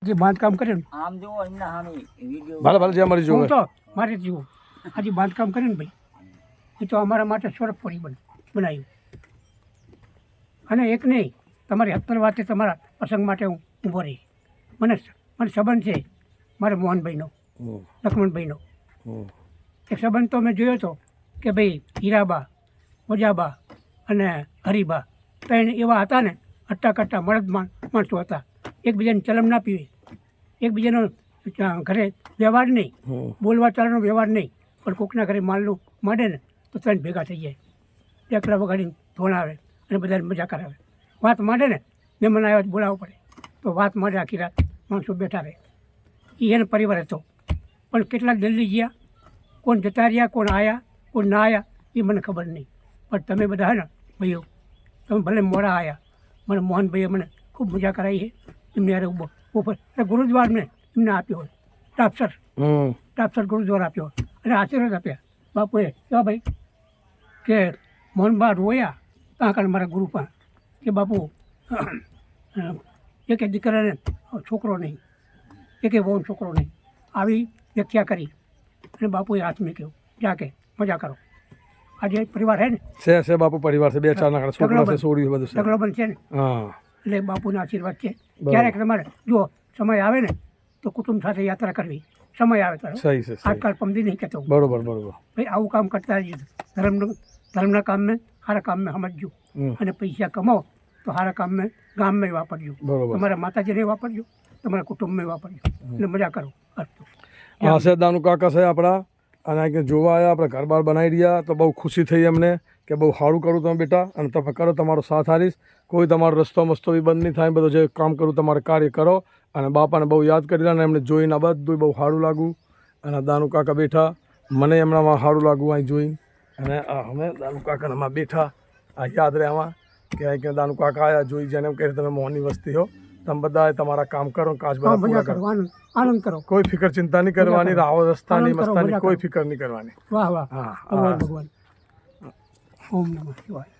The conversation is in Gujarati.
જે બાંધકામ કર્યું ને આમ જુઓ એમના સામે વિડીયો ભલે ભલે જે મારી હું જોવે તો મારે જ જુઓ આજે બાંધકામ કર્યું ને ભાઈ એ તો અમારા માટે સ્વર્ગ પડી બનાવ્યું. અને એક નહીં તમારી 70 વાતે તમારા પ્રસંગ માટે હું ઊભો રહીશ. મને સંબંધ છે મારે મોહનભાઈનો, લક્ષ્મણભાઈનો. એ સંબંધ તો મેં જોયો હતો કે ભાઈ હીરાબા, વજાબા અને હરિબા ત્રણ એવા હતા ને, હટ્ટા કટ્ટા મળદ માણસો હતા. એકબીજાને ચલમ ના પીવે, એકબીજાનો ઘરે વ્યવહાર નહીં, બોલવા ચાલવાનો વ્યવહાર નહીં, પણ કોકના ઘરે માલનું માંડે ને તો ત્રણ ભેગા થઈ જાય, એકલા વગાડીને ધોણાવે અને બધાને મજા કરાવે. વાત માંડે ને મહેમાન આવ્યા બોલાવવો પડે તો વાત માંડે, આખી રાત માણસો બેઠા રહે. એ એનો પરિવાર હતો. પણ કેટલાક જલ્દી ગયા, કોણ જતા રહ્યા, કોણ આવ્યા, કોણ ના આવ્યા એ મને ખબર નહીં. પણ તમે બધા હે ને ભાઈઓ, તમે ભલે મોડા આવ્યા, મને મોહનભાઈએ મને ખૂબ મજા કરાવી છે. એમને યાર ઉપર ગુરુદ્વાર મેં એમને આપ્યો હોય, ટાપસર ગુરુદ્વાર આપ્યો અને આશીર્વાદ આપ્યા બાપુએ. તો ભાઈ કે મોહનબા રોયા ત્યાં આગળ મારા ગુરુ પણ કે બાપુ એક દીકરાને છોકરો નહીં, એકે બહુ છોકરો નહીં, આવી વ્યાખ્યા કરી અને બાપુએ હાથ મૂક્યો, જાકે મજા કરો. આજે પરિવાર હે ને છે બાપુ પરિવાર છે, 2-4 છોકરા છે, છોડી બધું છે, ઢગલો બંધ છે ને. એટલે બાપુના આશીર્વાદ છે. ક્યારેક તમારે જો સમય આવે ને તો કુટુંબ સાથે યાત્રા કરવી, સમય આવે તો. સહી છે, આજકાલ પમદી નહીં કહેતો. બરોબર. ભાઈ આવું કામ કરતા રહીએ, ધર્મના કામ મેં સારા કામ મેં સમજજો અને પૈસા કમાઓ તો સારા કામ મેં ગામ મેં વાપરજો, તમારા માતાજીને વાપરજો, તમારા કુટુંબમાં વાપરજો એટલે મજા કરો. હા છે દાનુ કાકા છે આપણા, અને અહીં જોવા આવ્યા, આપણે ઘર બાર બનાવી રહ્યા તો બહુ ખુશી થઈ અમને કે બહુ સારું કરું તમે બેટા, અને તમે કરો, તમારો સાથ હારીશ. કોઈ તમારો રસ્તો મસ્તો બી બંધ નહીં થાય, બધું જે કામ કરું તમારે કાર્ય કરો. અને બાપાને બહુ યાદ કરી અને એમને જોઈને બધું બહુ સારું લાગ્યું. અને દાનુ કાકા બેઠા, મને એમનામાં સારું લાગ્યું અહીં જોઈને. અને અમે દાનુ કાકાને આમાં બેઠા, આ યાદ રહે આમાં કે અહીં દાનુ કાકા આવ્યા જોઈ જેને એમ કહે તમે મોહની વસ્તી હો, તમે બધા તમારા કામ કરો, કાચ બધા પૂરા કરો, આનંદ કરો, કોઈ ફિકર ચિંતા નહીં કરવાની, રાહો રસ્તાની મસ્તાની કોઈ ફિકર નહીં કરવાની. વાહ વાહ. ભગવાન ભગવાન. ઓમ નમઃ શિવાય.